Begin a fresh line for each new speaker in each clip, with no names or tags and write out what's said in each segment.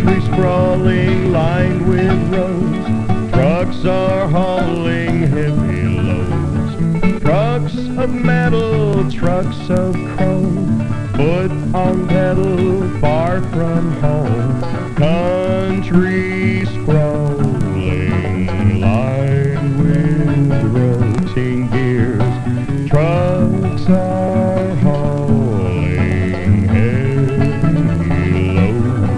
Country sprawling, lined with roads. Trucks are hauling heavy loads. Trucks of metal, trucks of chrome. Foot on pedal, far from home. Country sprawling, lined with rotating gears. Trucks are hauling heavy loads.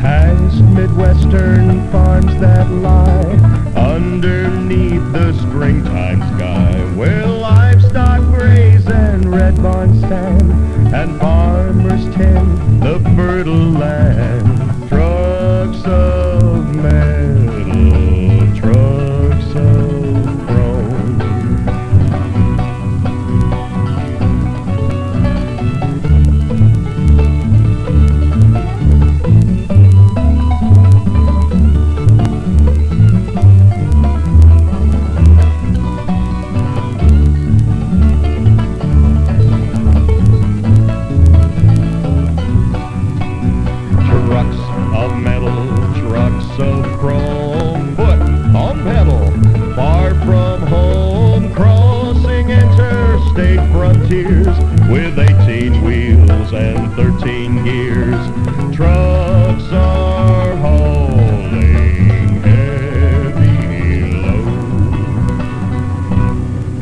Past Midwestern farms that lie underneath the springtime sky, where livestock graze and red barns stand, and farmers tend the fertile land. Trucks of metal, trucks of chrome. With 18 wheels and 13 gears, trucks are hauling heavy loads.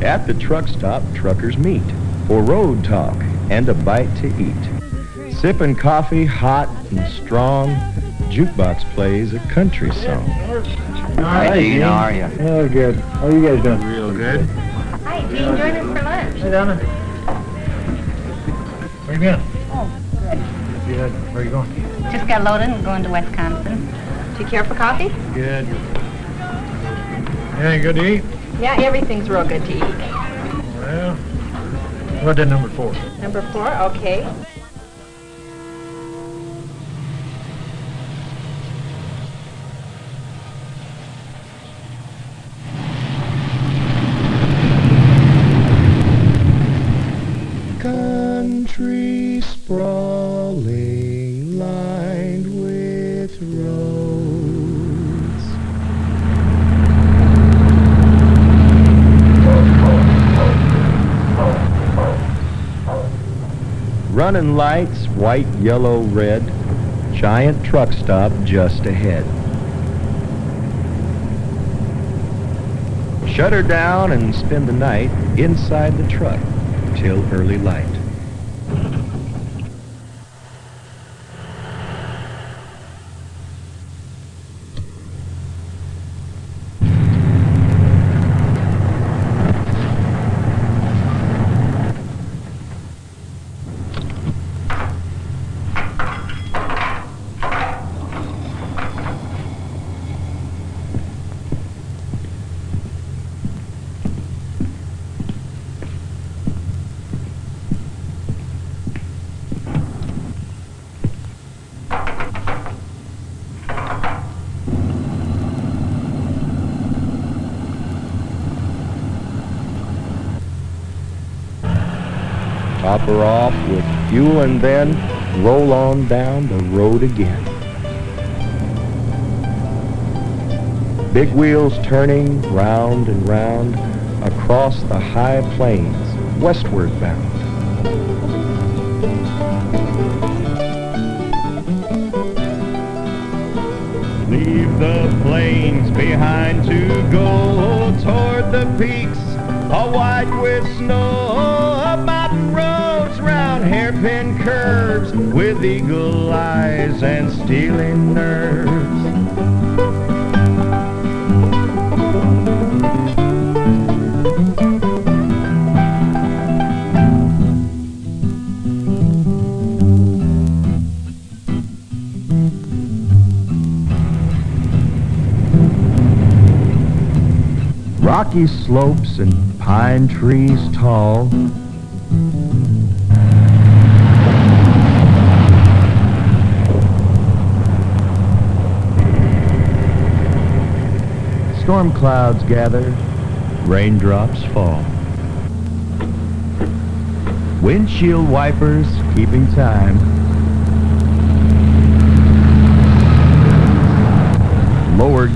At the truck stop, truckers meet for road talk and a bite to eat. Sipping coffee, hot and strong, jukebox plays a country song.
Hi, Dean. How are you?
Oh, good. How are you guys doing?
Real good.
Hi, Dean. Join us for lunch.
Hey, Donna. Where you been?
Oh, good.
Good. Where are you going?
Just got loaded and going to Wisconsin. Do you care for coffee?
Good. Anything good to eat?
Yeah, everything's real good to eat.
Well, what did number 4?
Number 4, okay.
Country sprawling, lined with roads. Running lights, white, yellow, red. Giant truck stop just ahead. Shut her down and spend the night inside the truck till early light. Top her off with fuel and then roll on down the road again. Big wheels turning round and round across the high plains, westward bound. Leave the plains behind to go toward the peaks, all white with snow. Mountain roads round hairpin curves with eagle eyes and stealing nerves. Rocky slopes and pine trees tall. Storm clouds gather, raindrops fall. Windshield wipers keeping time.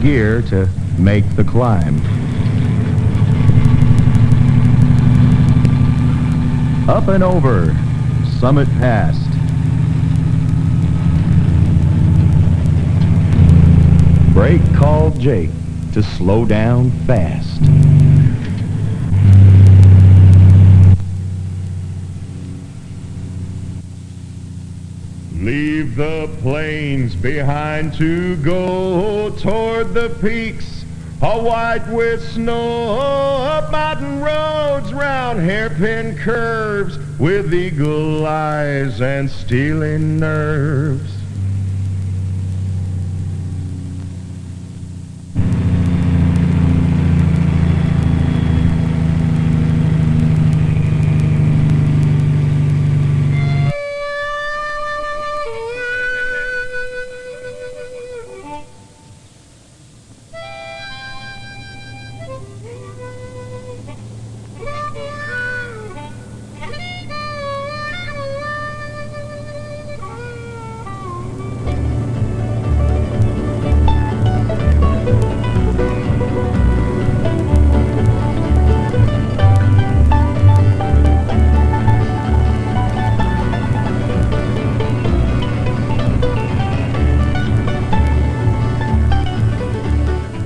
gear to make the climb. Up and over, summit past. Brake called Jake to slow down fast. Leave the plains behind to go toward the peaks, all white with snow, up mountain roads, round hairpin curves, with eagle eyes and stealing nerves.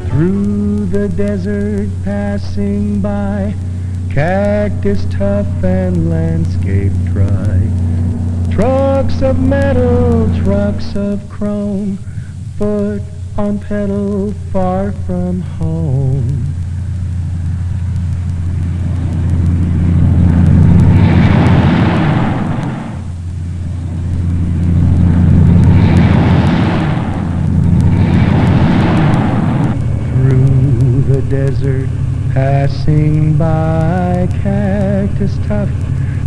Through the desert passing by, cactus tough and landscape dry. Trucks of metal, trucks of chrome, foot on pedal far from home. Desert passing by, cactus tough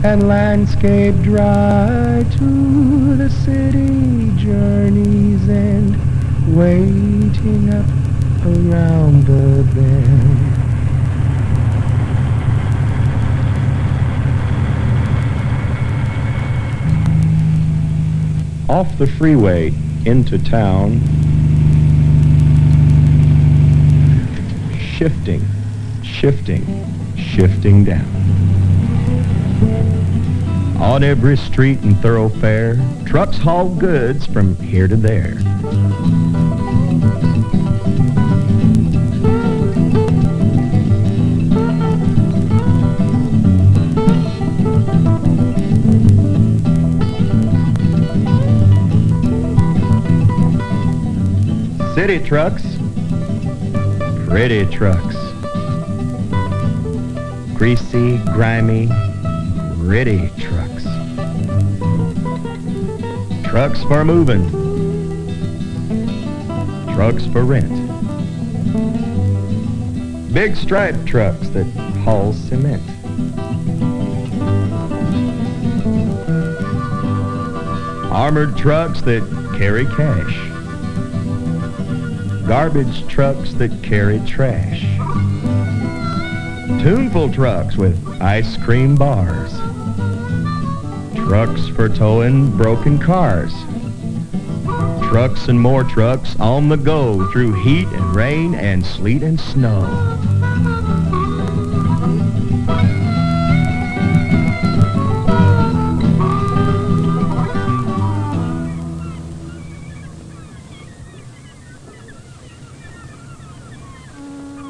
and landscape dry, to the city journey's end, waiting up around the bend. Off the freeway into town, shifting down. On every street and thoroughfare, trucks haul goods from here to there. City trucks, pretty trucks. Greasy, grimy, gritty trucks. Trucks for moving. Trucks for rent. Big striped trucks that haul cement. Armored trucks that carry cash. Garbage trucks that carry trash. Tuneful trucks with ice cream bars. Trucks for towing broken cars. Trucks and more trucks on the go through heat and rain and sleet and snow.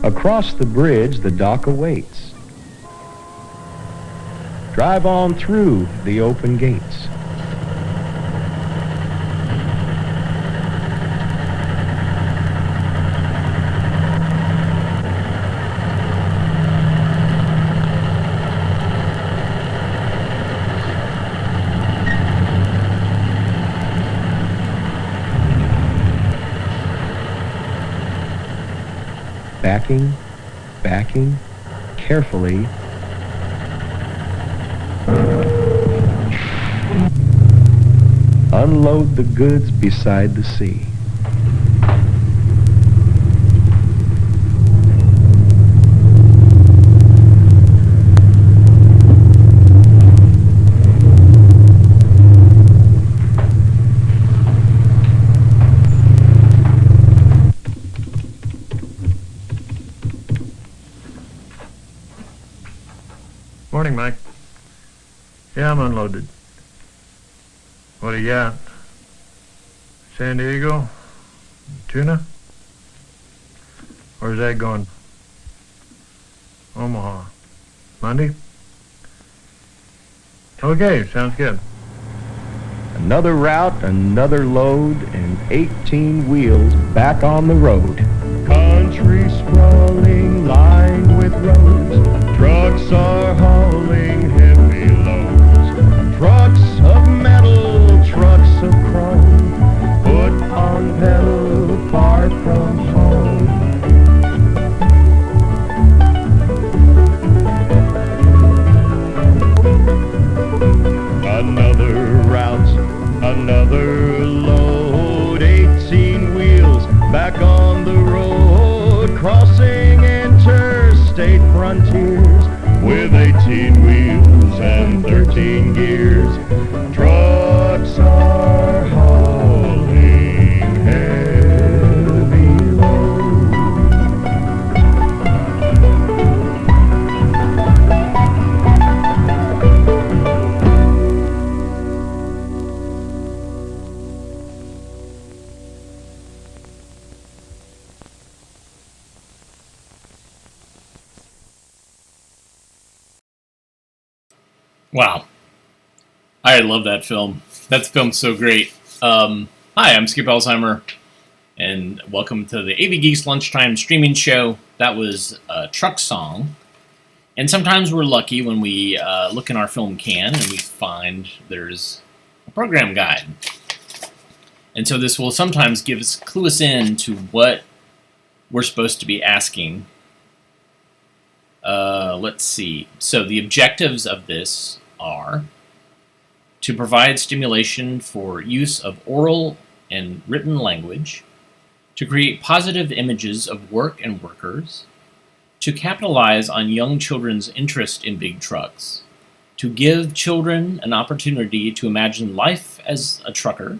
Across the bridge, the dock awaits. Drive on through the open gates. Backing, carefully. Unload the goods beside the sea.
Morning, Mike. Yeah, I'm unloaded. What do you got? San Diego? Tuna? Where's that going? Omaha. Monday? Okay, sounds good.
Another route, another load, and 18 wheels back on the road. Country sprawling, lined with roads. Trucks are hauling heavy loads. Trucks of metal, trucks of chrome. Foot on pedal, far from home. Another route, another load, 18 wheels back on the road, crossing interstate frontiers with 18 wheels and 13 gears. Trucks are hauling heavy load.
Wow. I love that film. That film's so great. Hi, I'm Skip Alzheimer, and welcome to the AV Geeks Lunchtime streaming show. That was a truck song. And sometimes we're lucky when we look in our film can and we find there's a program guide. And so this will sometimes clue us in to what we're supposed to be asking. Let's see. So the objectives of this are to provide stimulation for use of oral and written language, to create positive images of work and workers, to capitalize on young children's interest in big trucks, to give children an opportunity to imagine life as a trucker,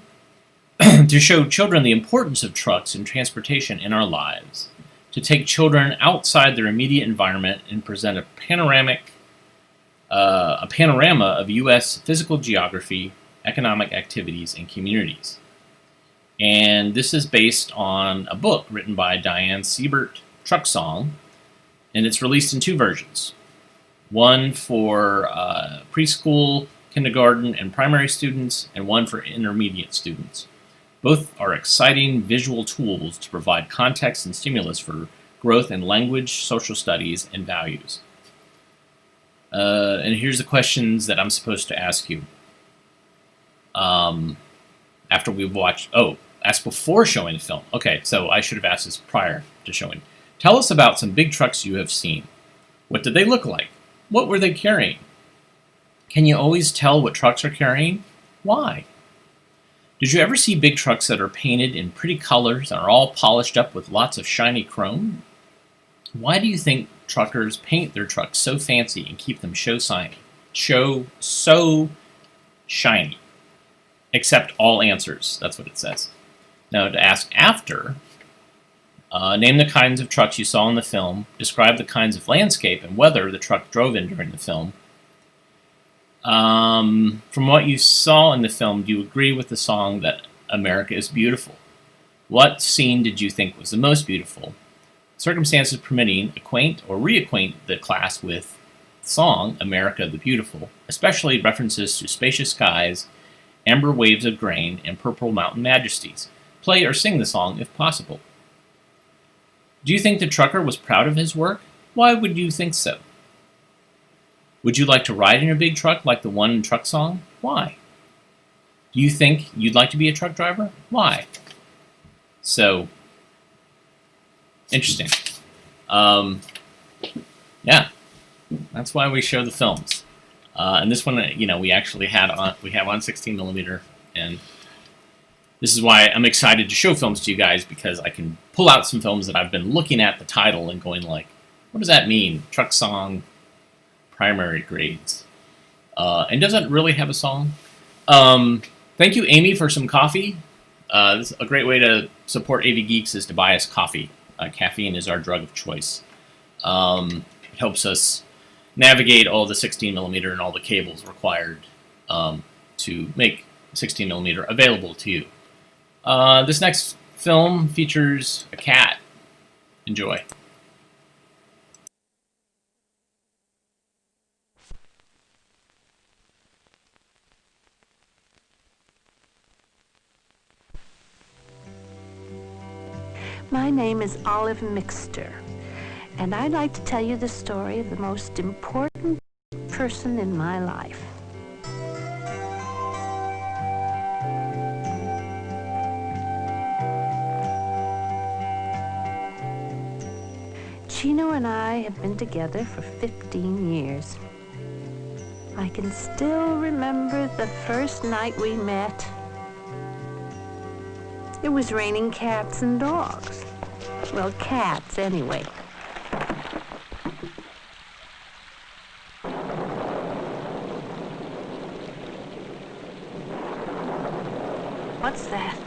to show children the importance of trucks and transportation in our lives, to take children outside their immediate environment and present a panorama of U.S. physical geography, economic activities, and communities. And this is based on a book written by Diane Siebert, Truck Song, and it's released in two versions. One for preschool, kindergarten, and primary students, and one for intermediate students. Both are exciting visual tools to provide context and stimulus for growth in language, social studies, and values. And here's the questions that I'm supposed to ask you. After we've watched... ask before showing the film. Okay, so I should have asked this prior to showing. Tell us about some big trucks you have seen. What did they look like? What were they carrying? Can you always tell what trucks are carrying? Why? Did you ever see big trucks that are painted in pretty colors and are all polished up with lots of shiny chrome? Why do you think truckers paint their trucks so fancy and keep them so shiny? Accept all answers. That's what it says. Now, to ask after, name the kinds of trucks you saw in the film, describe the kinds of landscape and weather the truck drove in during the film. From what you saw in the film, do you agree with the song that America is beautiful? What scene did you think was the most beautiful? Circumstances permitting, acquaint or reacquaint the class with the song America the Beautiful, especially references to spacious skies, amber waves of grain, and purple mountain majesties. Play or sing the song if possible. Do you think the trucker was proud of his work? Why would you think so? Would you like to ride in a big truck like the one in Truck Song? Why? Do you think you'd like to be a truck driver? Why? So, interesting. Yeah, that's why we show the films. And this one, we actually have on 16 millimeter, and this is why I'm excited to show films to you guys, because I can pull out some films that I've been looking at the title and going like, what does that mean? Truck Song, primary grades. And doesn't really have a song. Thank you, Amy, for some coffee. This is a great way to support AV Geeks is to buy us coffee. Caffeine is our drug of choice. It helps us navigate all the 16 millimeter and all the cables required to make 16 millimeter available to you. This next film features a cat. Enjoy.
My name is Olive Mixter, and I'd like to tell you the story of the most important person in my life. Chino and I have been together for 15 years. I can still remember the first night we met. It was raining cats and dogs. Well, cats, anyway. What's that?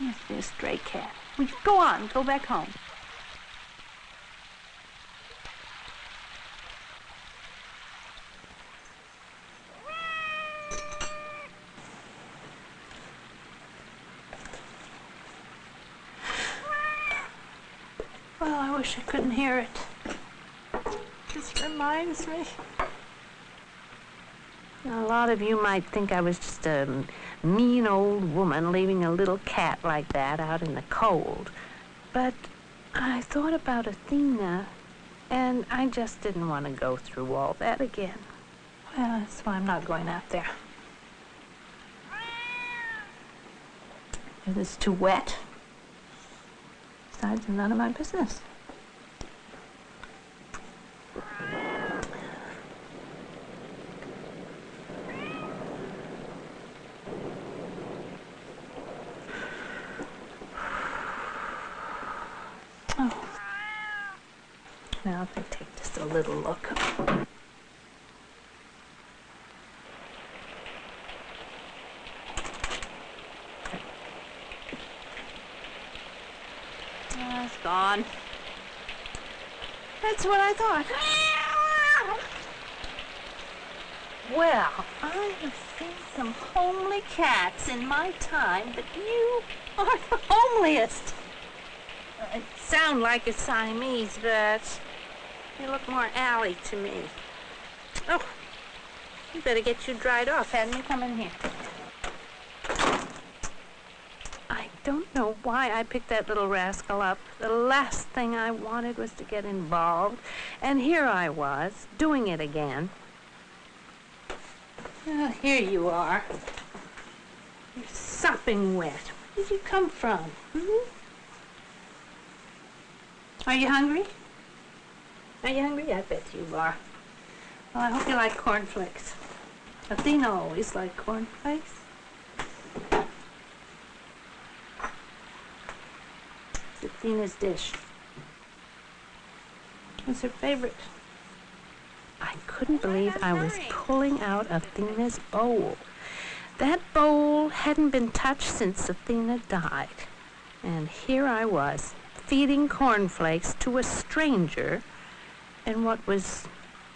Yes, there's a stray cat. Go on, go back home. Well, I wish I couldn't hear it. This reminds me. Now, a lot of you might think I was just a mean old woman leaving a little cat like that out in the cold. But I thought about Athena, and I just didn't want to go through all that again. Well, that's why I'm not going out there. It is too wet. Besides, none of my business. Oh. Now if I take just a little look. It's gone. That's what I thought. Well, I have seen some homely cats in my time, but you are the homeliest. I sound like a Siamese, but you look more Allie to me. Oh, you better get you dried off, hadn't you? Come in here. I don't know why I picked that little rascal up. The last thing I wanted was to get involved, and here I was, doing it again. Oh, here you are. You're sopping wet. Where did you come from? Are you hungry? Are you hungry? I bet you are. Well, I hope you like cornflakes. Athena always liked cornflakes. It's Athena's dish. What's her favorite? I couldn't believe I was pulling out Athena's bowl. That bowl hadn't been touched since Athena died. And here I was, feeding cornflakes to a stranger in what was,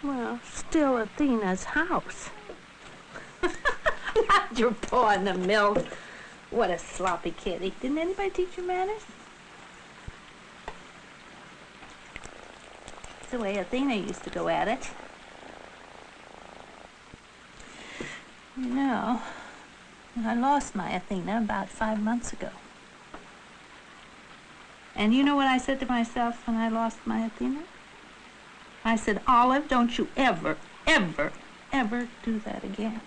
well, still Athena's house. Not your paw in the milk. What a sloppy kitty. Didn't anybody teach you manners? It's the way Athena used to go at it. You know, I lost my Athena about 5 months ago. And you know what I said to myself when I lost my Athena? I said, Olive, don't you ever, ever, ever do that again.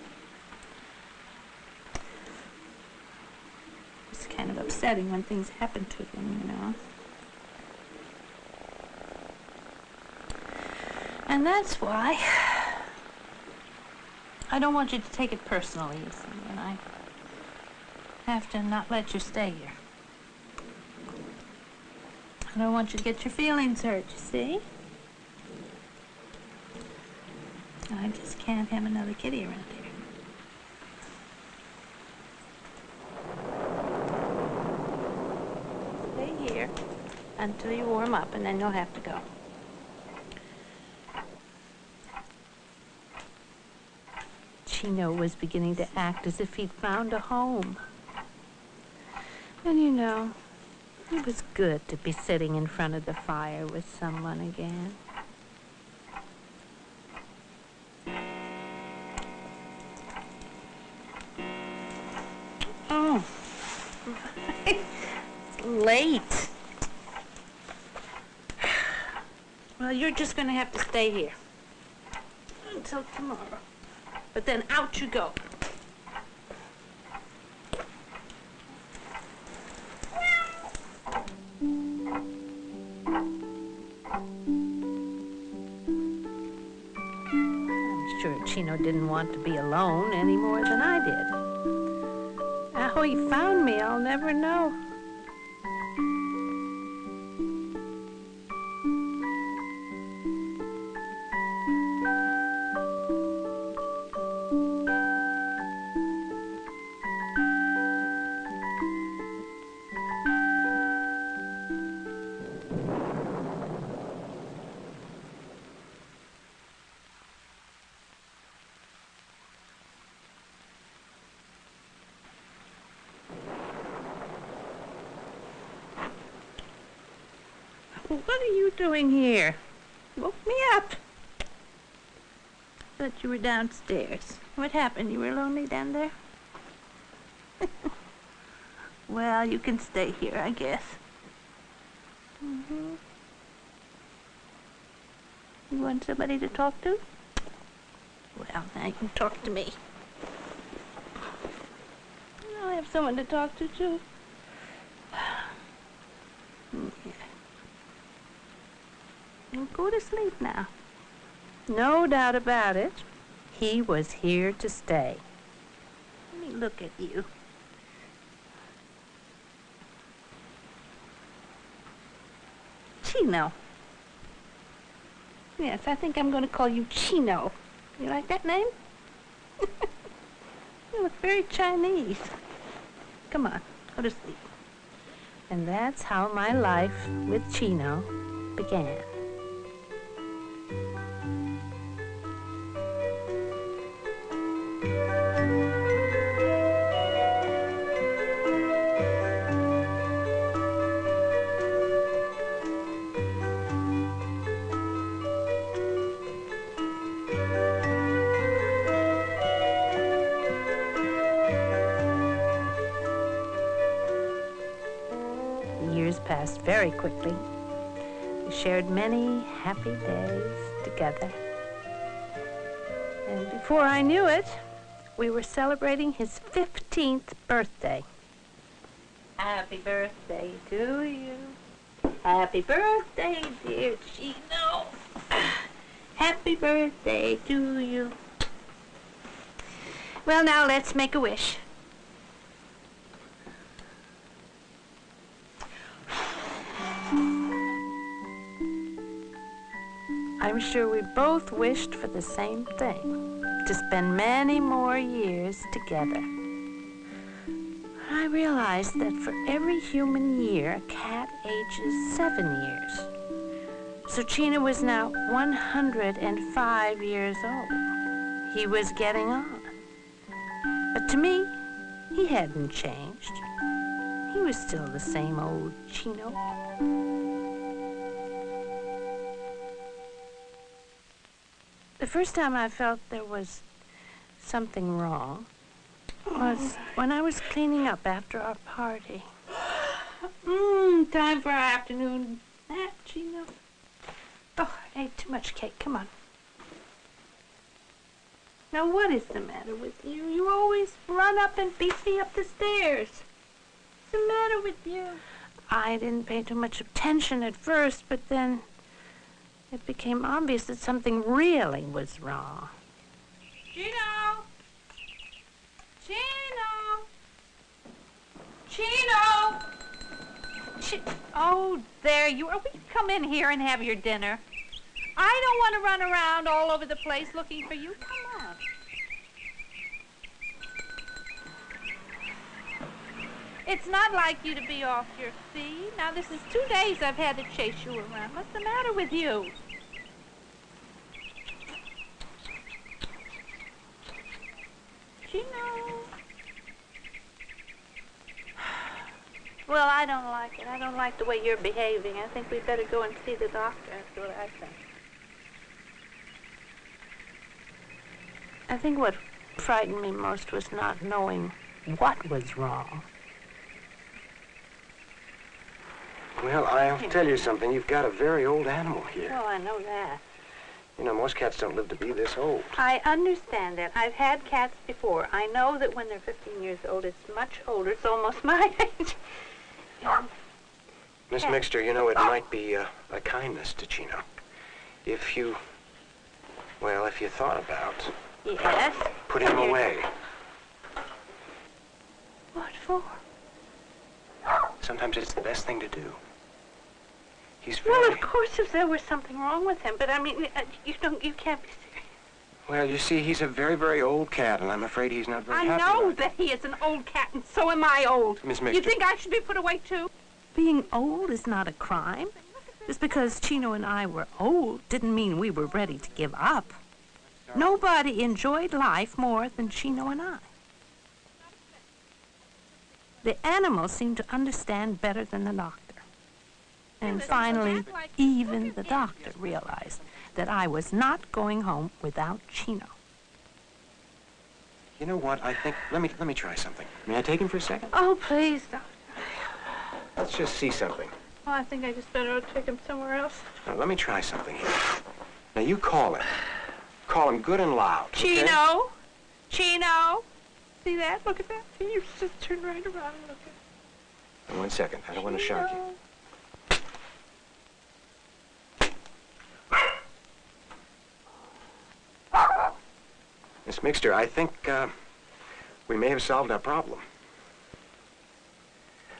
It's kind of upsetting when things happen to them, you know. And that's why I don't want you to take it personally, you see, and I have to not let you stay here. I don't want you to get your feelings hurt, you see? I just can't have another kitty around here. Stay here. until you warm up, and then you'll have to go. Chino was beginning to act as if he'd found a home. And you know, it was good to be sitting in front of the fire with someone again. Oh, it's late. Well, you're just going to have to stay here until tomorrow. But then out you go. I'm sure Chino didn't want to be alone any more than I did. How he found me, I'll never know. What are you doing here? Woke me up. Thought you were downstairs. What happened? You were lonely down there? Well, you can stay here, I guess. Mm-hmm. You want somebody to talk to? Well, now you can talk to me. I'll have someone to talk to, too. Yeah. Go to sleep now. No doubt about it, he was here to stay. Let me look at you. Chino. Yes, I think I'm going to call you Chino. You like that name? You look very Chinese. Come on, go to sleep. And that's how my life with Chino began. Years passed very quickly. We shared many happy days together. And before I knew it, we were celebrating his 15th birthday. Happy birthday to you. Happy birthday, dear Chino. Happy birthday to you. Well, now let's make a wish. I'm sure we both wished for the same thing, to spend many more years together. I realized that for every human year, a cat ages 7 years. So Chino was now 105 years old. He was getting on. But to me, he hadn't changed. He was still the same old Chino. The first time I felt there was something wrong was when I was cleaning up after our party. Time for our afternoon nap, Chino. Oh, I ate too much cake. Come on. Now, what is the matter with you? You always run up and beat me up the stairs. What's the matter with you? I didn't pay too much attention at first, but then it became obvious that something really was wrong. Chino! Chino! Chino! Oh, there you are. Will you come in here and have your dinner? I don't want to run around all over the place looking for you. Come on.
It's not like you to be off your feet. Now, this is 2 days I've had to chase you around. What's the matter with you? Chino. Well, I don't like it. I don't like the way you're behaving. I think we'd better go and see the doctor. That's what I think. I think what frightened me most was not knowing what was wrong.
Well, I'll tell you something. You've got a very old animal here.
Oh, I know that.
You know, most cats don't live to be this old.
I understand that. I've had cats before. I know that when they're 15 years old, it's much older. It's almost my age.
Miss Mixter, you know, it might be a kindness to Chino. If you thought about...
Yes?
Put him away.
What for?
Sometimes it's the best thing to do. He's very...
Well, of course, if there was something wrong with him, but I mean, you can't be serious.
Well, you see, he's a very, very old cat, and I'm afraid he's not very happy.
I know
about
that he is an old cat, and so am I old.
Miss Mixter.
You think I should be put away, too?
Being old is not a crime. Just because Chino and I were old didn't mean we were ready to give up. Nobody enjoyed life more than Chino and I. The animals seemed to understand better than the doctor. And finally, even the doctor realized that I was not going home without Chino.
You know what? I think... Let me try something. May I take him for a second?
Oh, please, doctor.
Let's just see something.
Well, I think I just better take him somewhere else.
Now, let me try something here. Now, you call him. Call him good and loud, okay?
Chino! Chino! See that? Look at that. See, you just turn right around and look at
Now, 1 second. I don't want to shock you. Miss Mixter, I think we may have solved our problem.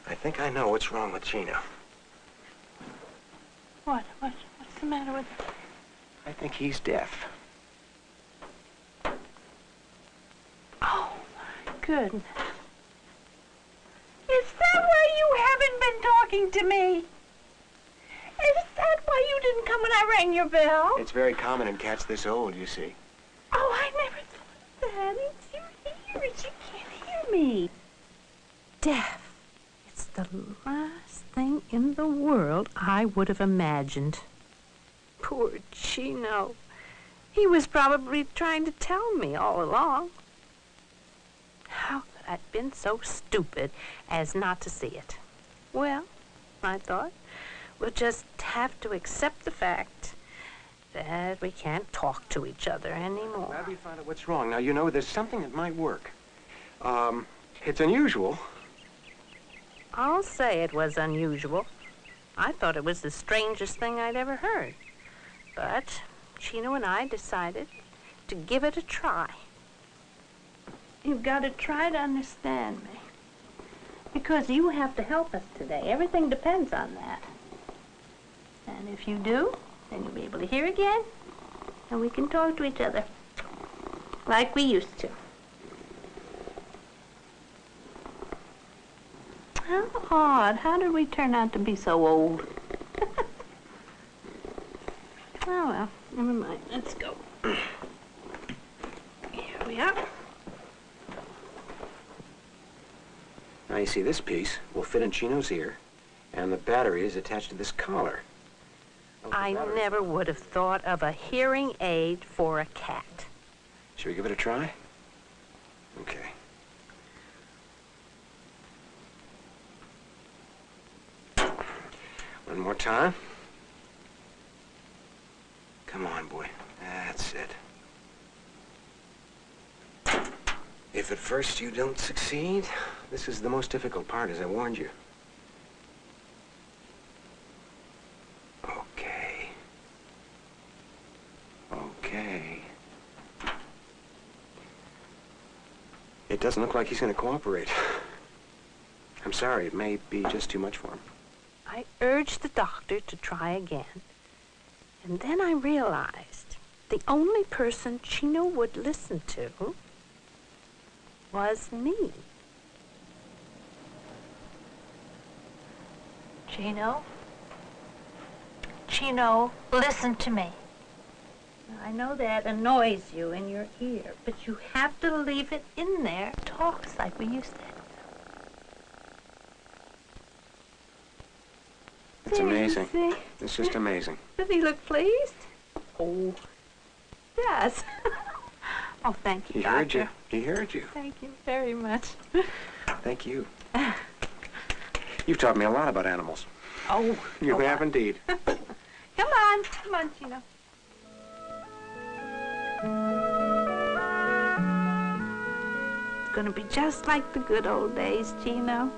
I think I know what's wrong with Chino.
What's the matter with him?
I think he's deaf.
Oh, my goodness. Is that why you haven't been talking to me? Is that why you didn't come when I rang your bell?
It's very common in cats this old, you see.
Oh, I never thought of that. It's your ears. You can't hear me.
Deaf. It's the last thing in the world I would have imagined. Poor Chino. He was probably trying to tell me all along. How could I have been so stupid as not to see it? Well, I thought, we'll just have to accept the fact that we can't talk to each other anymore.
Glad we found out what's wrong. Now, you know, there's something that might work. It's unusual.
I'll say it was unusual. I thought it was the strangest thing I'd ever heard. But Chino and I decided to give it a try.
You've got to try to understand me. Because you have to help us today. Everything depends on that. And if you do, then you'll be able to hear again, and we can talk to each other like we used to. How odd. How did we turn out to be so old? Oh, well, never mind. Let's go. Here we are.
Now, you see, this piece will fit in Chino's ear, and the battery is attached to this collar.
I never would have thought of a hearing aid for a cat.
Should we give it a try? Okay. One more time. Come on, boy. That's it. If at first you don't succeed, this is the most difficult part, as I warned you. Okay. Okay. It doesn't look like he's going to cooperate. I'm sorry, it may be just too much for him.
I urged the doctor to try again. And then I realized the only person Chino would listen to was me.
Chino? Chino, listen to me. I know that annoys you in your ear, but you have to leave it in there. Talks like we used to.
It's amazing.
See?
It's just amazing.
Does he look pleased? Oh, yes. Oh, thank you,
He heard
Doctor.
you. He heard you.
Thank you very much.
Thank you. You've taught me a lot about animals.
Oh.
You have indeed.
Come on, Chino. It's gonna be just like the good old days, Chino.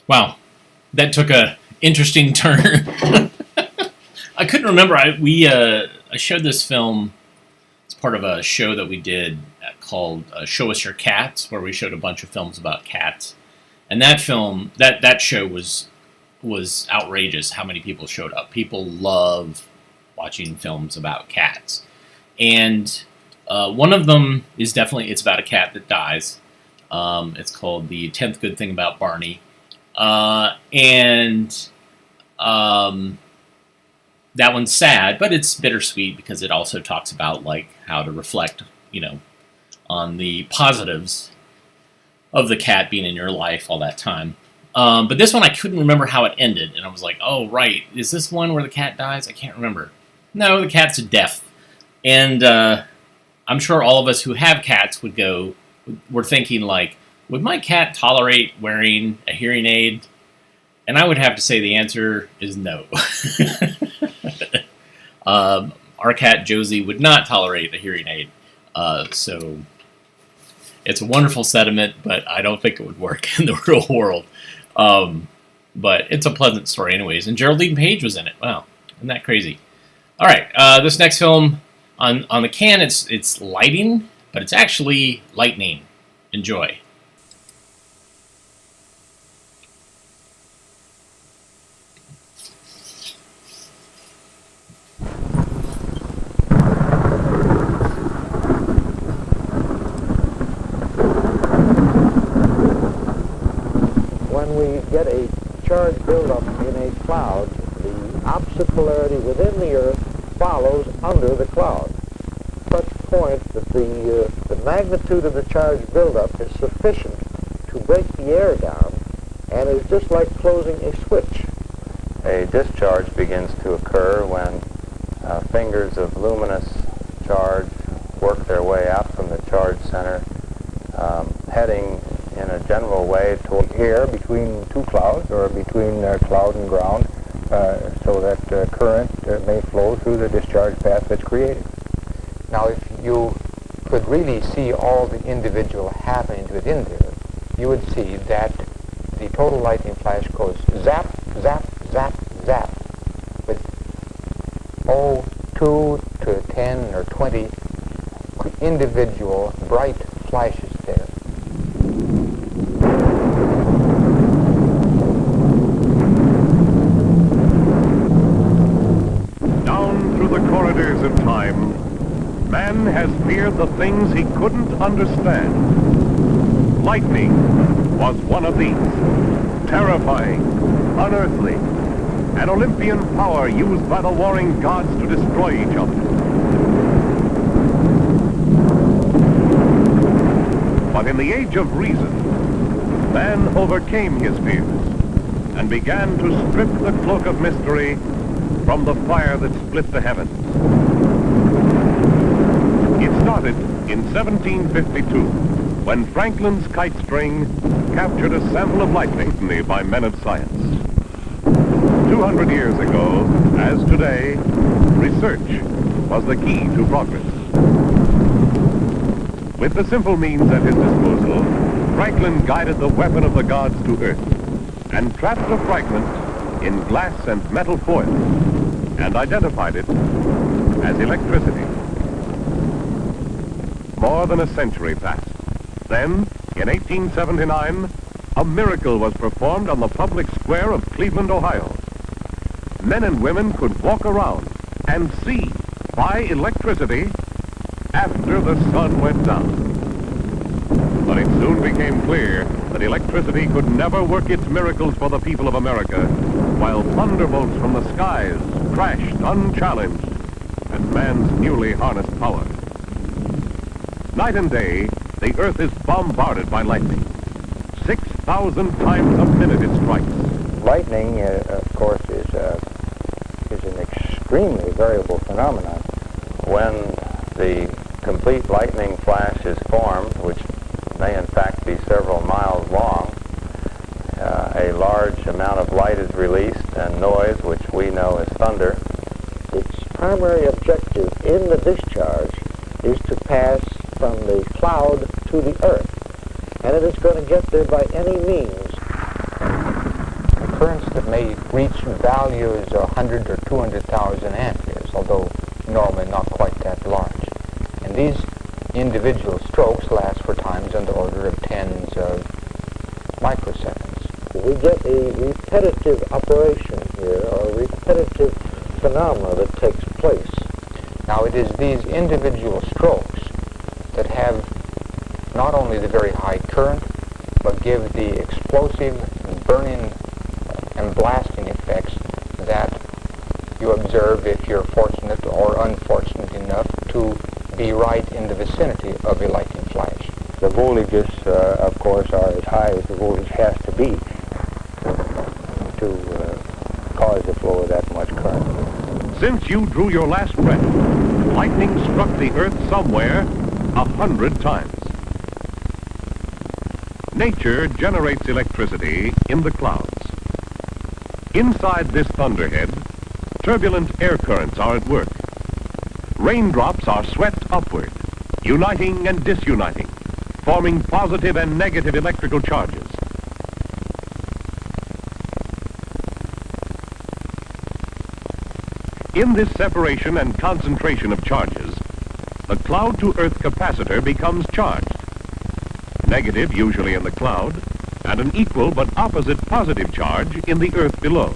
Wow, that took a interesting turn. I couldn't remember. I showed this film as part of a show that we did called "Show Us Your Cats," where we showed a bunch of films about cats. And that film, that show was outrageous. How many people showed up? People love watching films about cats, and one of them is definitely it's about a cat that dies. It's called The 10th Good Thing About Barney. That one's sad, but it's bittersweet because it also talks about like how to reflect, on the positives of the cat being in your life all that time. But this one I couldn't remember how it ended, and I was like, oh right, is this one where the cat dies? I can't remember. No, the cat's deaf, and I'm sure all of us who have cats were thinking like, would my cat tolerate wearing a hearing aid? And I would have to say the answer is no. Our cat Josie would not tolerate a hearing aid. So it's a wonderful sentiment, but I don't think it would work in the real world. But it's a pleasant story anyways. And Geraldine Page was in it. Wow, isn't that crazy? All right, this next film, on the can it's lighting, but it's actually lightning. Enjoy.
When we get a charge buildup in a cloud, the opposite polarity within the Earth follows under the cloud. Such point that the magnitude of the charge buildup is sufficient to break the air down, and is just like closing a switch.
A discharge begins to occur when fingers of luminous charge work their way out from the charge center, heading in a general way toward
air between two clouds or between cloud and ground, so that current may flow through the discharge path that's created.
Now, if you could really see all the individual happenings within there, you would see that the total lightning flash goes zap, zap, zap, zap, with 2 to 10 or 20 individual bright flashes there.
Down through the corridors of time, man has feared the things he couldn't understand. Lightning was one of these. Terrifying, unearthly, an Olympian power used by the warring gods to destroy each other.
But in the age of reason, man overcame his fears and began to strip the cloak of mystery from the fire that split the heavens. It started in 1752, when Franklin's kite string captured a sample of lightning by men of science. 200 years ago, as today, research was the key to progress. With the simple means at his disposal, Franklin guided the weapon of the gods to Earth and trapped a fragment in glass and metal foil and identified it as electricity. More than a century passed. Then, in 1879, a miracle was performed on the public square of Cleveland, Ohio. Men and women could walk around and see by electricity after the sun went down. But it soon became clear that electricity could never work its miracles for the people of America, while thunderbolts from the skies crashed unchallenged at man's newly harnessed power. Night and day, the earth is bombarded by lightning. 6,000 times a minute it strikes.
Lightning, of course, is an extremely variable phenomenon. When the complete lightning flash is formed, which may in fact be several miles long, a large amount of light is released and noise, which we know as thunder.
Its primary objective in the discharge is to pass from the cloud to the earth, and it is going to get there by any means.
Currents that may reach values 100 or 200,000 amperes, although normally not quite that large. And these individual strokes last for times on the order of tens of microseconds.
We get a repetitive operation here, or a repetitive phenomena that takes place.
Now it is these individual strokes that have not only the very high current, but give the explosive, burning, and blasting effects that you observe if you're fortunate or unfortunate enough to be right in the vicinity of a lightning flash.
The voltages, of course, are as high as the voltage has to be to cause the flow of that much current.
Since you drew your last breath, lightning struck the earth somewhere 100 times. Nature generates electricity in the clouds. Inside this thunderhead, turbulent air currents are at work. Raindrops are swept upward, uniting and disuniting, forming positive and negative electrical charges. In this separation and concentration of charges, the cloud-to-earth capacitor becomes charged. Negative usually in the cloud, and an equal but opposite positive charge in the earth below.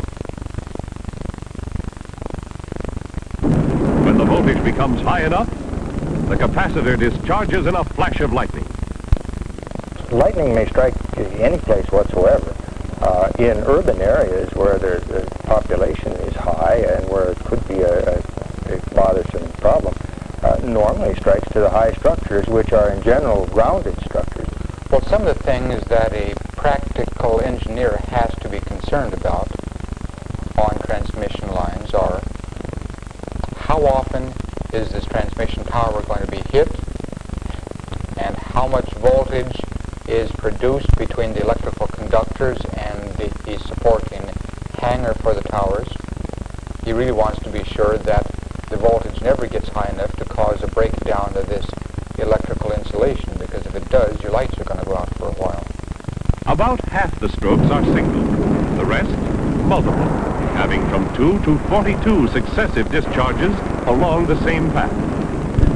When the voltage becomes high enough, the capacitor discharges in a flash of lightning.
Lightning may strike any place whatsoever. In urban areas where the population is high and where it could be a bothersome problem, normally strikes to the high structures, which are in general rounded structures.
Well, some of the things that a practical engineer has to be concerned about on transmission lines are how often is this transmission tower going to be hit, and how much voltage is produced between the electrical conductors and the supporting hanger for the towers. He really wants to be sure that the voltage never gets high enough to cause a breakdown of this electrical insulation, because if it does, your lights are going to go out for a while.
About half the strokes are single, the rest multiple, having from 2 to 42 successive discharges along the same path.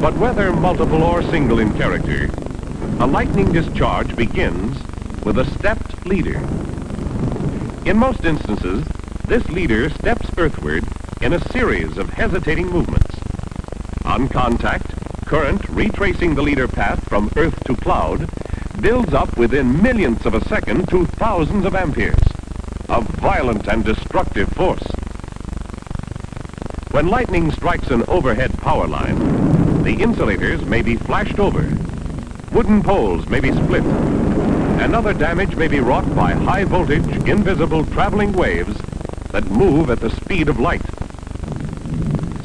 But whether multiple or single in character, a lightning discharge begins with a stepped leader. In most instances, this leader steps earthward in a series of hesitating movements. On contact, current retracing the leader path from earth to cloud builds up within millionths of a second to thousands of amperes, a violent and destructive force. When lightning strikes an overhead power line, the insulators may be flashed over. Wooden poles may be split, and other damage may be wrought by high-voltage, invisible traveling waves that move at the speed of light.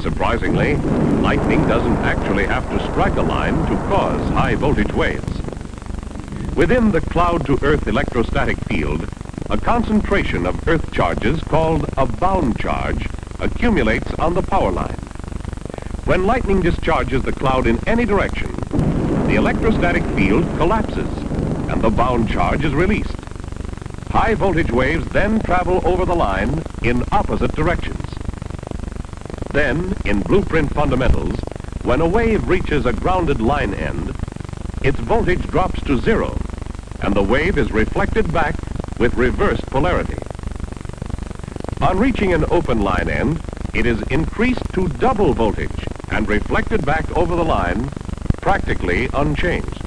Surprisingly, lightning doesn't actually have to strike a line to cause high-voltage waves. Within the cloud-to-earth electrostatic field, a concentration of earth charges called a bound charge accumulates on the power line. When lightning discharges the cloud in any direction, the electrostatic field collapses and the bound charge is released. High voltage waves then travel over the line in opposite directions. Then, in blueprint fundamentals, when a wave reaches a grounded line end, its voltage drops to zero and the wave is reflected back with reversed polarity. On reaching an open line end, it is increased to double voltage and reflected back over the line, practically unchanged.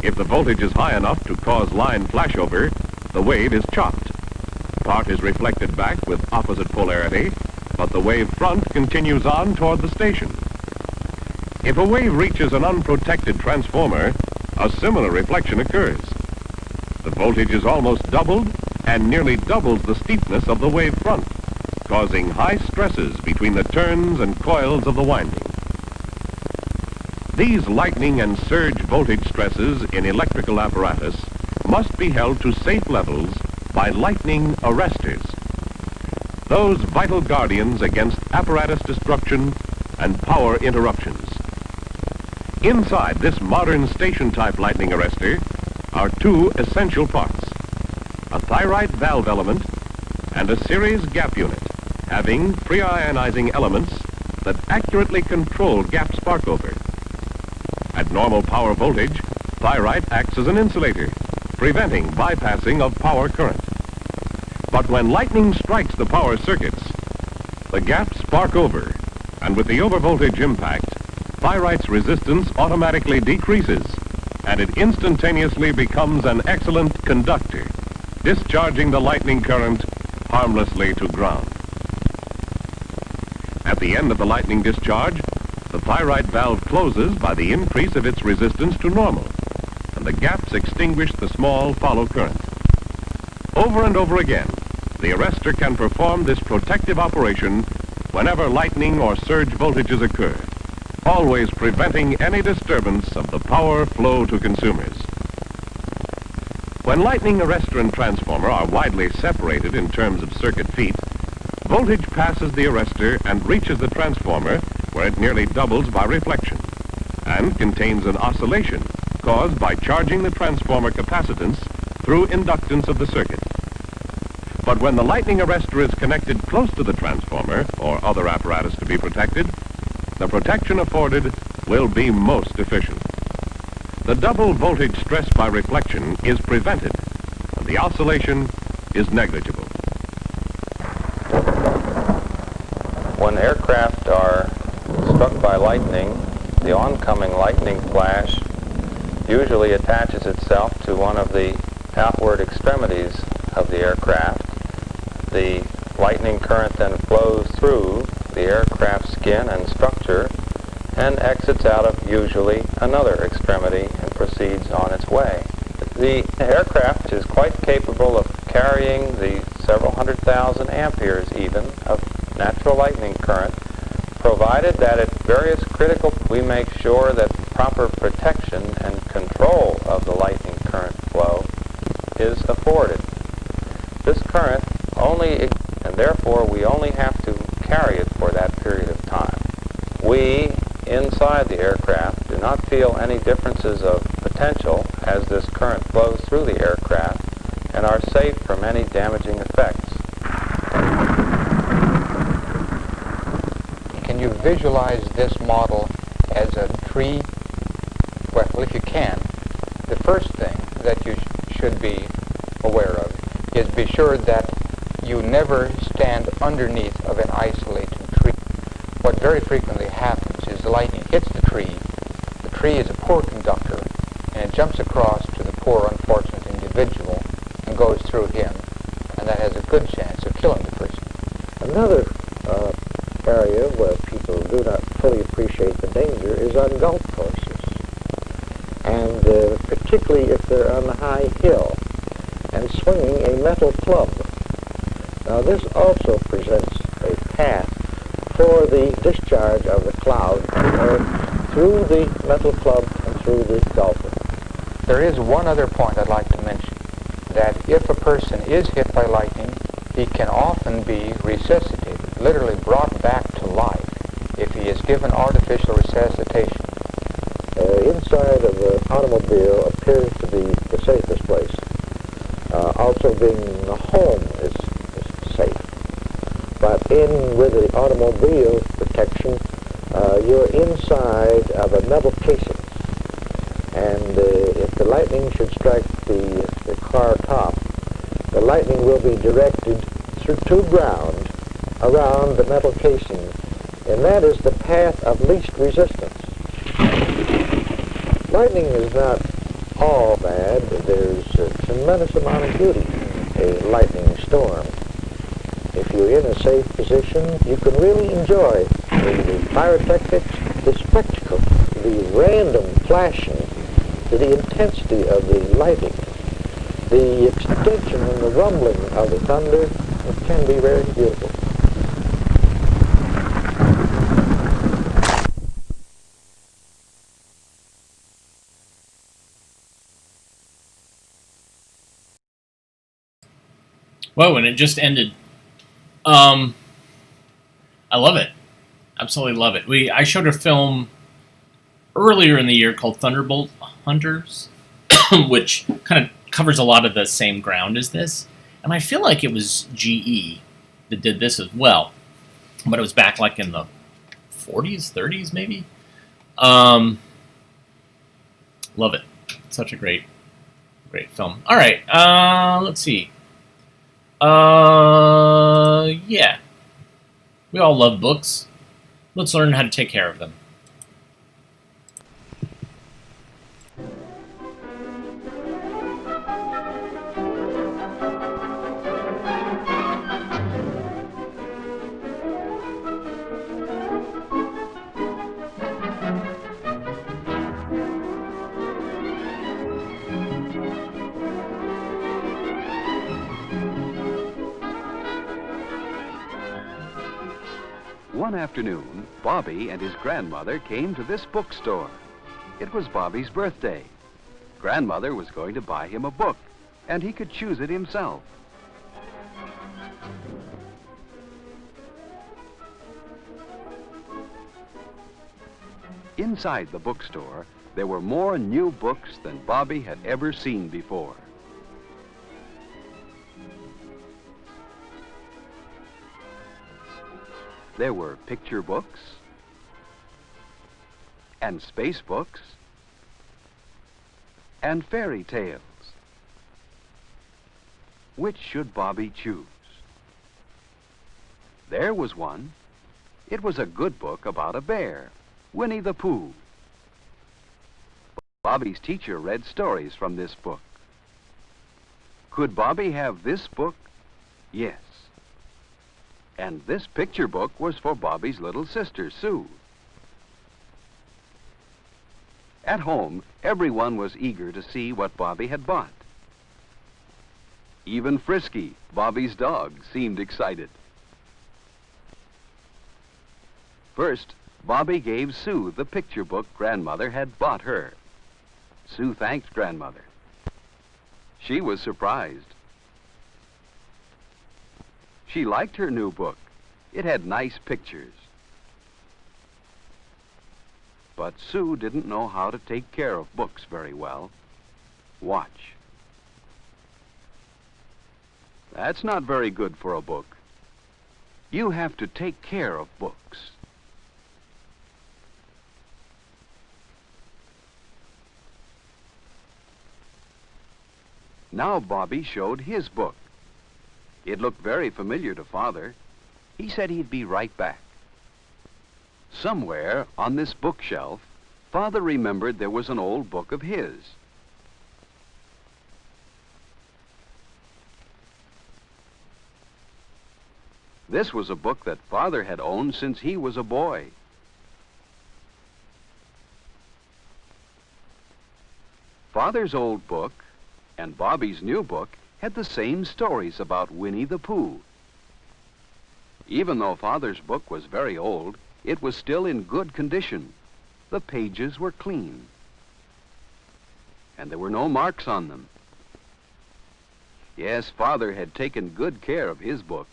If the voltage is high enough to cause line flashover, the wave is chopped. Part is reflected back with opposite polarity, but the wave front continues on toward the station. If a wave reaches an unprotected transformer, a similar reflection occurs. The voltage is almost doubled and nearly doubles the steepness of the wave front, causing high stresses between the turns and coils of the winding. These lightning and surge voltage stresses in electrical apparatus must be held to safe levels by lightning arresters, those vital guardians against apparatus destruction and power interruptions. Inside this modern station-type lightning arrestor are two essential parts: a thyroid valve element and a series gap unit having pre-ionizing elements that accurately control gap sparkover. At normal power voltage, thyroid acts as an insulator, preventing bypassing of power current. But when lightning strikes the power circuits, the gaps spark over, and with the overvoltage impact, thyroid's resistance automatically decreases, and it instantaneously becomes an excellent conductor, discharging the lightning current harmlessly to ground. At the end of the lightning discharge, the thyroid valve closes by the increase of its resistance to normal, and the gaps extinguish the small follow current. Over and over again, the arrestor can perform this protective operation whenever lightning or surge voltages occur, always preventing any disturbance of the power flow to consumers. When lightning arrestor and transformer are widely separated in terms of circuit feet, voltage passes the arrestor and reaches the transformer, where it nearly doubles by reflection, and contains an oscillation caused by charging the transformer capacitance through inductance of the circuit. But when the lightning arrestor is connected close to the transformer or other apparatus to be protected, the protection afforded will be most efficient. The double voltage stress by reflection is prevented, and the oscillation is negligible.
When aircraft are struck by lightning, the oncoming lightning flash usually attaches itself to one of the outward extremities of the aircraft. The lightning current then flows through the aircraft skin and structure and exits out of usually another extremity and proceeds on its way. The aircraft is quite capable of carrying the several 100,000 amperes even of natural lightning current, provided that at various critical we make sure that proper protection and control of the lightning current flow is afforded. This current and therefore we only have to carry it for that period of time. We, inside the aircraft, do not feel any differences of potential as this current flows through the aircraft and are safe from any damaging effects.
Can you visualize this model as a tree? Well, if you can, the first thing that you should be aware of is be sure that you never stand underneath of an isolated tree. What very frequently happens is the lightning hits the tree. The tree is a poor conductor, and it jumps across to the poor, unfortunate individual and goes through him, and that has a good chance of killing the person.
Another area where people do not fully appreciate the danger is on golf courses. and particularly if they're on a high hill, and swinging a metal club. Now this also presents a path for the discharge of the cloud through the metal club and through the dolphin.
There is one other point I'd like to mention, that if a person is hit by lightning, he can often be resuscitated, literally brought back to life, if he is given artificial resuscitation.
Inside of an automobile appears to be the safest place. Also being a home is safe. But with the automobile protection, you're inside of a metal casing. And if the lightning should strike the car top, the lightning will be directed to ground around the metal casing. And that is the path of least resistance. Lightning is not all bad. There's a tremendous amount of beauty in a lightning storm. If you're in a safe position, you can really enjoy the pyrotechnics, the spectacle, the random flashing, the intensity of the lighting, the extension and the rumbling of the thunder. It can be very beautiful.
Whoa, and it just ended. I love it. Absolutely love it. I showed a film earlier in the year called Thunderbolt Hunters, which kind of covers a lot of the same ground as this. And I feel like it was GE that did this as well. But it was back like in the 40s, 30s maybe. Love it. Such a great film. All right, let's see. Yeah. We all love books. Let's learn how to take care of them.
One afternoon, Bobby and his grandmother came to this bookstore. It was Bobby's birthday. Grandmother was going to buy him a book, and he could choose it himself. Inside the bookstore, there were more new books than Bobby had ever seen before. There were picture books and space books and fairy tales. Which should Bobby choose? There was one. It was a good book about a bear, Winnie the Pooh. Bobby's teacher read stories from this book. Could Bobby have this book? Yes. And this picture book was for Bobby's little sister, Sue. At home, everyone was eager to see what Bobby had bought. Even Frisky, Bobby's dog, seemed excited. First, Bobby gave Sue the picture book Grandmother had bought her. Sue thanked Grandmother. She was surprised. She liked her new book. It had nice pictures. But Sue didn't know how to take care of books very well. Watch. That's not very good for a book. You have to take care of books. Now Bobby showed his book. It looked very familiar to Father. He said he'd be right back. Somewhere on this bookshelf, Father remembered there was an old book of his. This was a book that Father had owned since he was a boy. Father's old book and Bobby's new book had the same stories about Winnie the Pooh. Even though Father's book was very old, it was still in good condition. The pages were clean, and there were no marks on them. Yes, Father had taken good care of his book.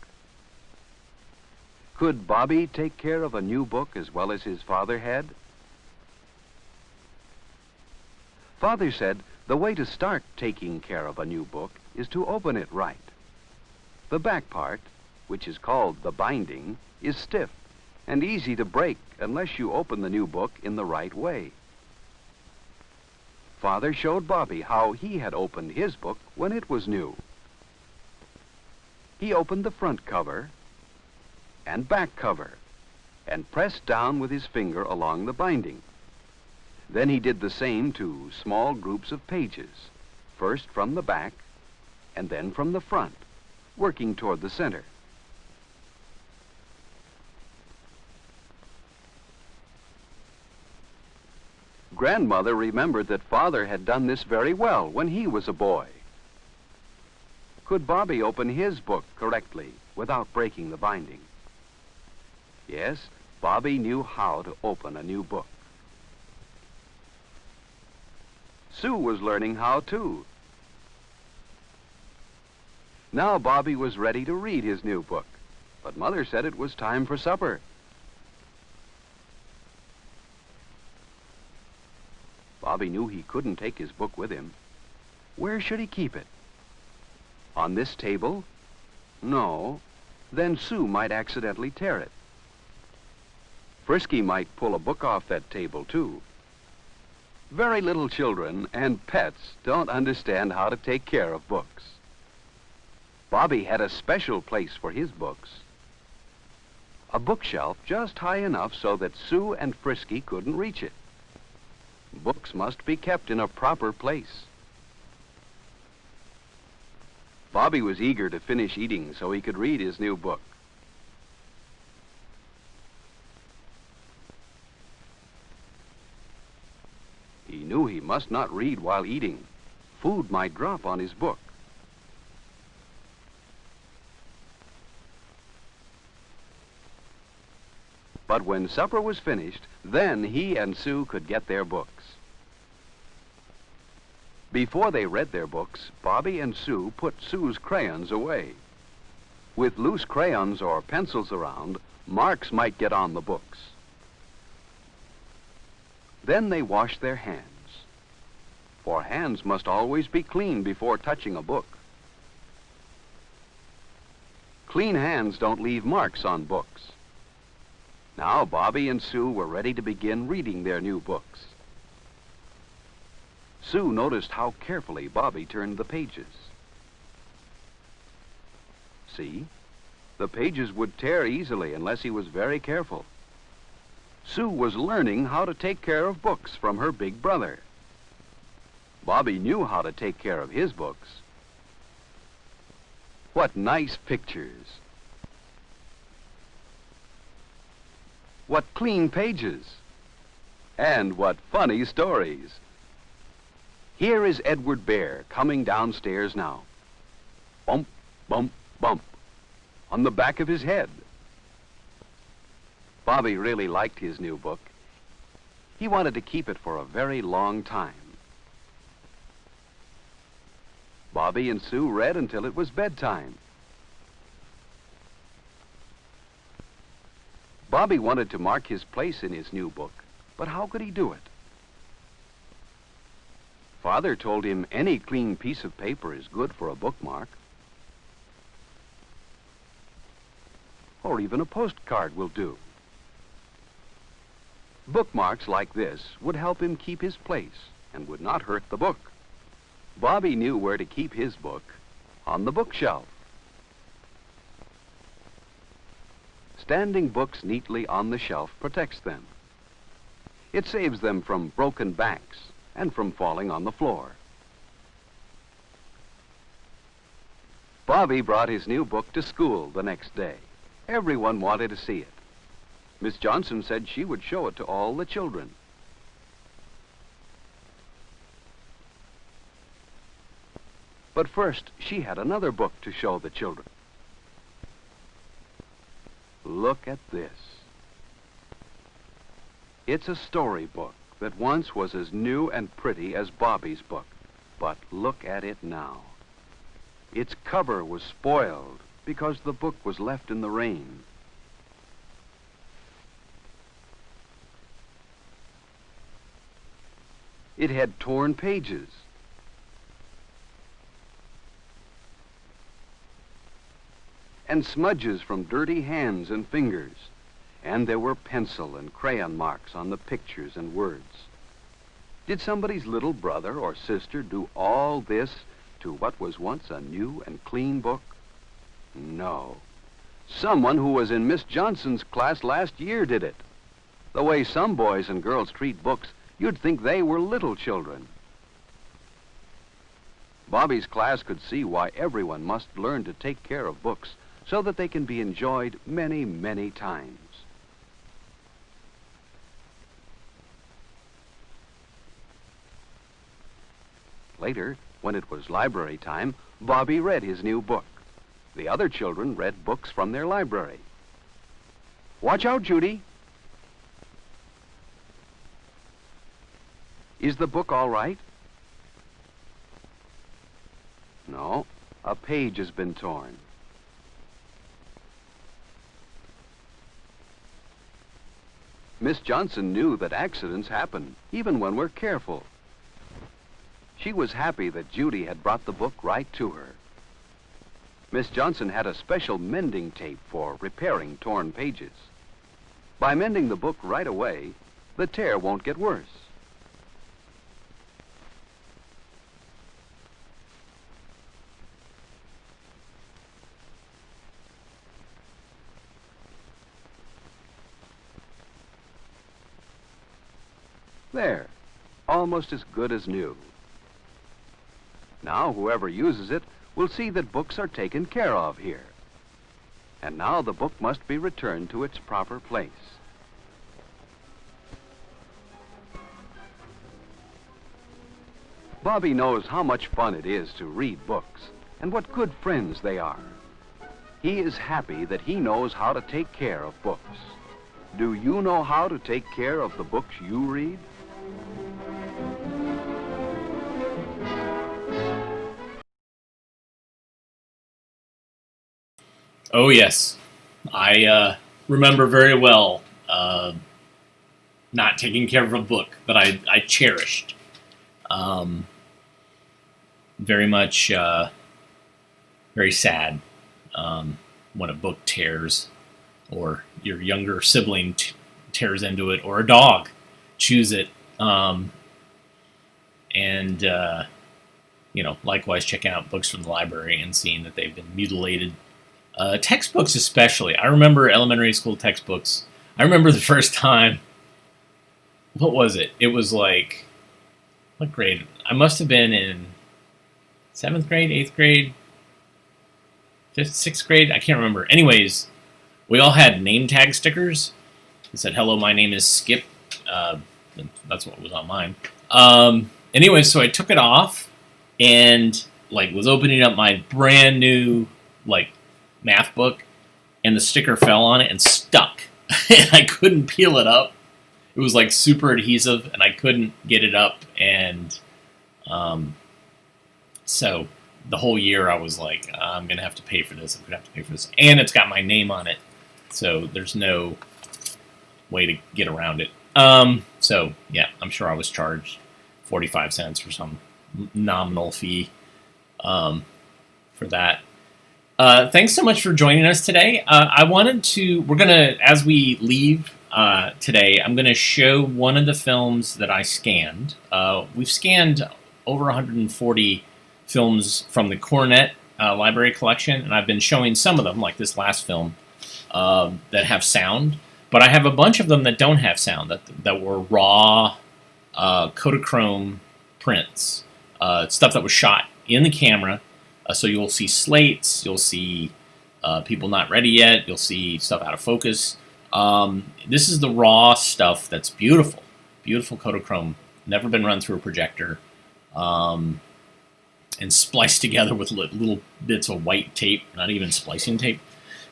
Could Bobby take care of a new book as well as his father had? Father said the way to start taking care of a new book is to open it right. The back part, which is called the binding, is stiff and easy to break unless you open the new book in the right way. Father showed Bobby how he had opened his book when it was new. He opened the front cover and back cover and pressed down with his finger along the binding. Then he did the same to small groups of pages, first from the back and then from the front, working toward the center. Grandmother remembered that Father had done this very well when he was a boy. Could Bobby open his book correctly without breaking the binding? Yes, Bobby knew how to open a new book. Sue was learning how too. Now Bobby was ready to read his new book, but Mother said it was time for supper. Bobby knew he couldn't take his book with him. Where should he keep it? On this table? No. Then Sue might accidentally tear it. Frisky might pull a book off that table, too. Very little children and pets don't understand how to take care of books. Bobby had a special place for his books. A bookshelf just high enough so that Sue and Frisky couldn't reach it. Books must be kept in a proper place. Bobby was eager to finish eating so he could read his new book. He knew he must not read while eating. Food might drop on his book. But when supper was finished, then he and Sue could get their books. Before they read their books, Bobby and Sue put Sue's crayons away. With loose crayons or pencils around, marks might get on the books. Then they washed their hands, for hands must always be clean before touching a book. Clean hands don't leave marks on books. Now Bobby and Sue were ready to begin reading their new books. Sue noticed how carefully Bobby turned the pages. See? The pages would tear easily unless he was very careful. Sue was learning how to take care of books from her big brother. Bobby knew how to take care of his books. What nice pictures! What clean pages! And what funny stories! Here is Edward Bear coming downstairs now. Bump, bump, bump, on the back of his head. Bobby really liked his new book. He wanted to keep it for a very long time. Bobby and Sue read until it was bedtime. Bobby wanted to mark his place in his new book, but how could he do it? Father told him any clean piece of paper is good for a bookmark. Or even a postcard will do. Bookmarks like this would help him keep his place and would not hurt the book. Bobby knew where to keep his book, on the bookshelf. Standing books neatly on the shelf protects them. It saves them from broken backs and from falling on the floor. Bobby brought his new book to school the next day. Everyone wanted to see it. Miss Johnson said she would show it to all the children. But first, she had another book to show the children. Look at this. It's a storybook that once was as new and pretty as Bobby's book. But look at it now. Its cover was spoiled because the book was left in the rain. It had torn pages. And smudges from dirty hands and fingers. And there were pencil and crayon marks on the pictures and words. Did somebody's little brother or sister do all this to what was once a new and clean book? No. Someone who was in Miss Johnson's class last year did it. The way some boys and girls treat books, you'd think they were little children. Bobby's class could see why everyone must learn to take care of books so that they can be enjoyed many, many times. Later, when it was library time, Bobby read his new book. The other children read books from their library. Watch out, Judy. Is the book all right? No, a page has been torn. Miss Johnson knew that accidents happen, even when we're careful. She was happy that Judy had brought the book right to her. Miss Johnson had a special mending tape for repairing torn pages. By mending the book right away, the tear won't get worse. There, almost as good as new. Now, whoever uses it will see that books are taken care of here. And now the book must be returned to its proper place. Bobby knows how much fun it is to read books and what good friends they are. He is happy that he knows how to take care of books. Do you know how to take care of the books you read?
Oh, yes. I remember very well not taking care of a book that I cherished. Very much, very sad when a book tears, or your younger sibling tears into it, or a dog chews it. Likewise checking out books from the library and seeing that they've been mutilated. Textbooks especially. I remember elementary school textbooks. I remember the first time, what was it? It was like, what grade? I must have been in 7th grade, 8th grade, 5th, 6th grade. I can't remember. Anyways, we all had name tag stickers. It said, "Hello, my name is Skip." That's what was on mine. Anyway, so I took it off and was opening up my brand new math book, and the sticker fell on it and stuck. And I couldn't peel it up. It was super adhesive, and I couldn't get it up. And so the whole year I was like, I'm gonna have to pay for this. I'm gonna have to pay for this, and it's got my name on it, so there's no way to get around it. So yeah, I'm sure I was charged 45 cents or some nominal fee for that. Thanks so much for joining us today. We're gonna, as we leave today, I'm gonna show one of the films that I scanned. We've scanned over 140 films from the Cornet Library Collection, and I've been showing some of them, like this last film, that have sound. But I have a bunch of them that don't have sound, that were raw Kodachrome prints, stuff that was shot in the camera. So you'll see slates, you'll see people not ready yet, you'll see stuff out of focus. This is the raw stuff that's beautiful. Beautiful Kodachrome, never been run through a projector. and spliced together with little bits of white tape, not even splicing tape.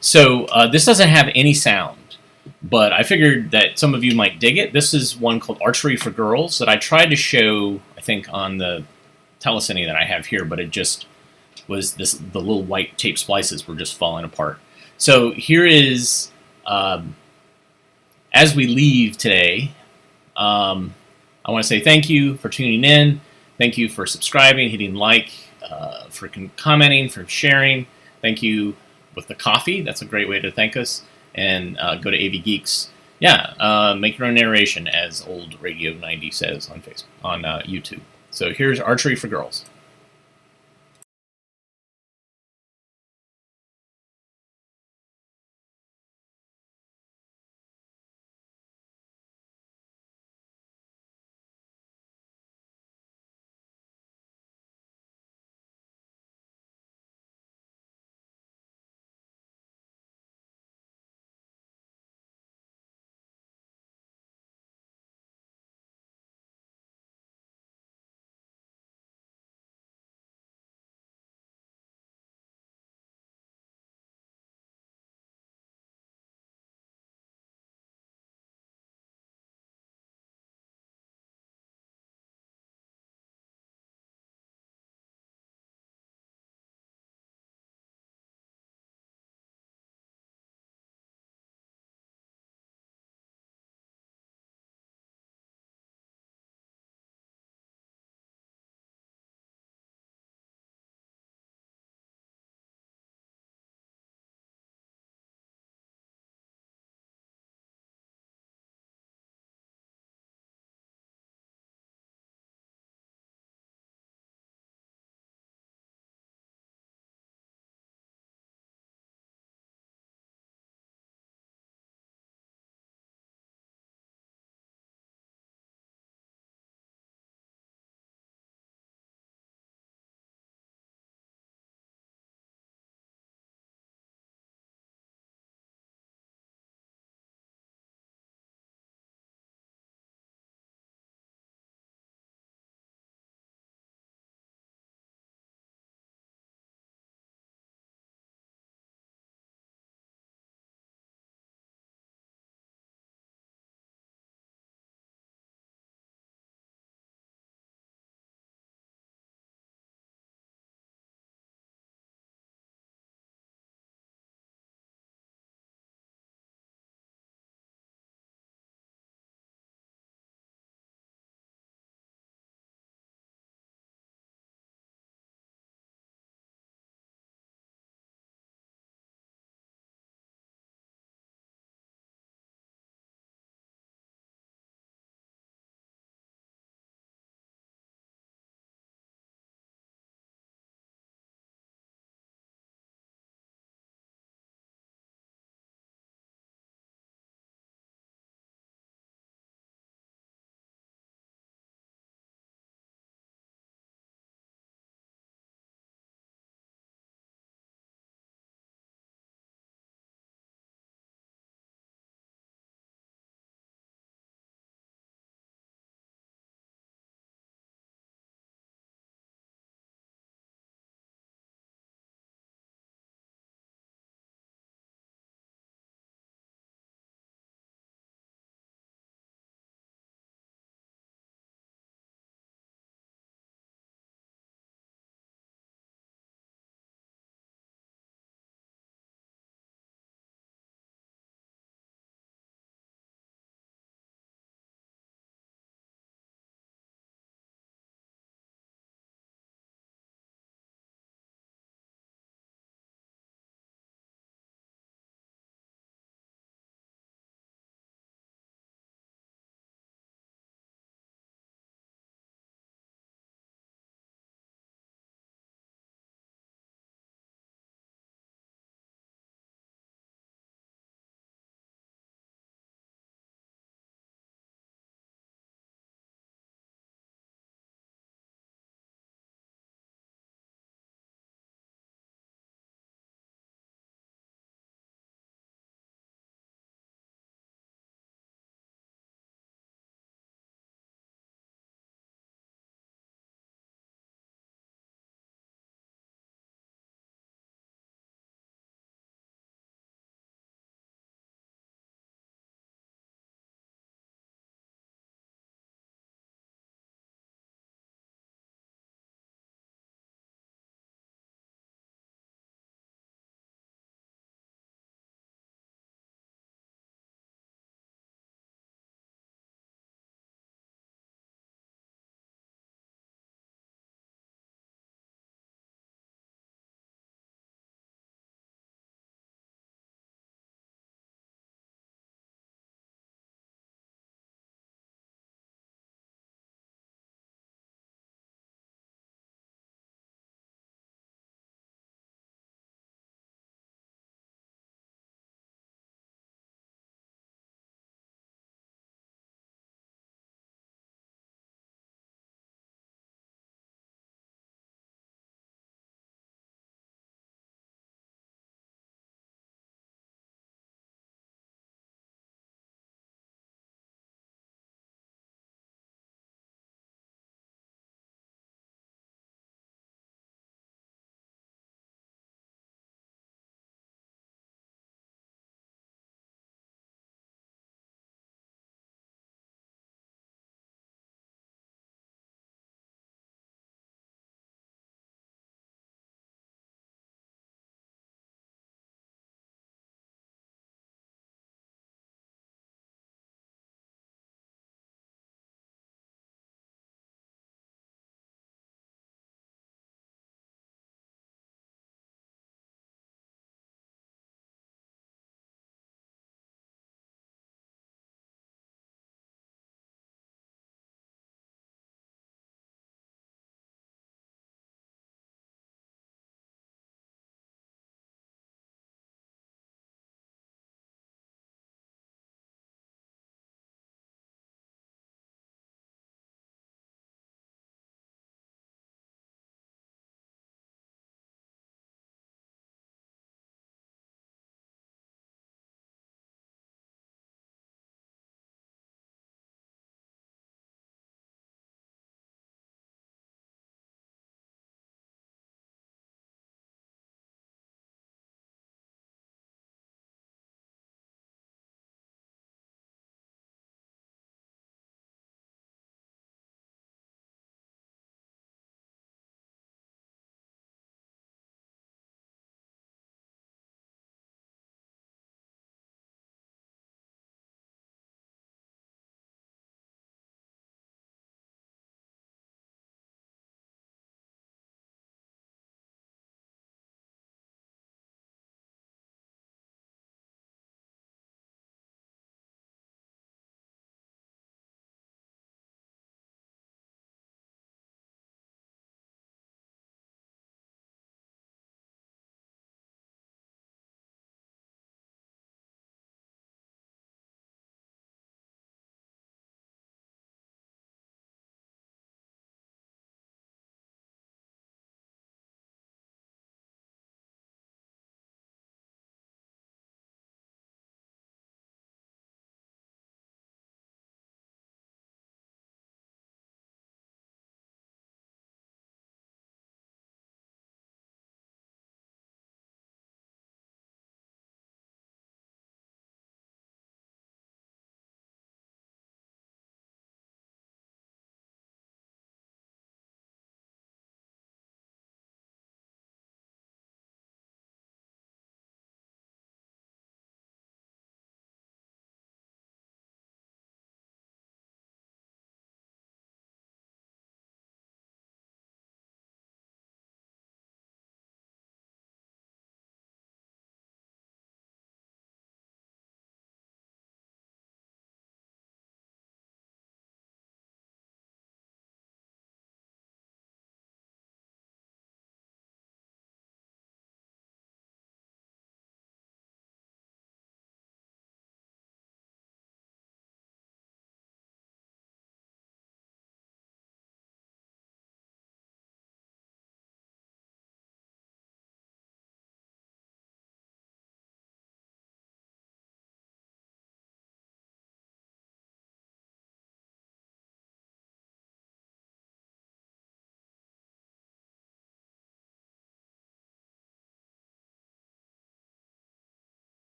So this doesn't have any sound, but I figured that some of you might dig it. This is one called Archery for Girls that I tried to show, I think, on the telecine that I have here, but it just was the little white tape splices were just falling apart. So here is, as we leave today, I want to say thank you for tuning in. Thank you for subscribing, hitting like, for commenting, for sharing. Thank you with the coffee. That's a great way to thank us. And go to avgeeks. Yeah, make your own narration, as old Radio 90 says on Facebook, on YouTube. So here's Archery for Girls.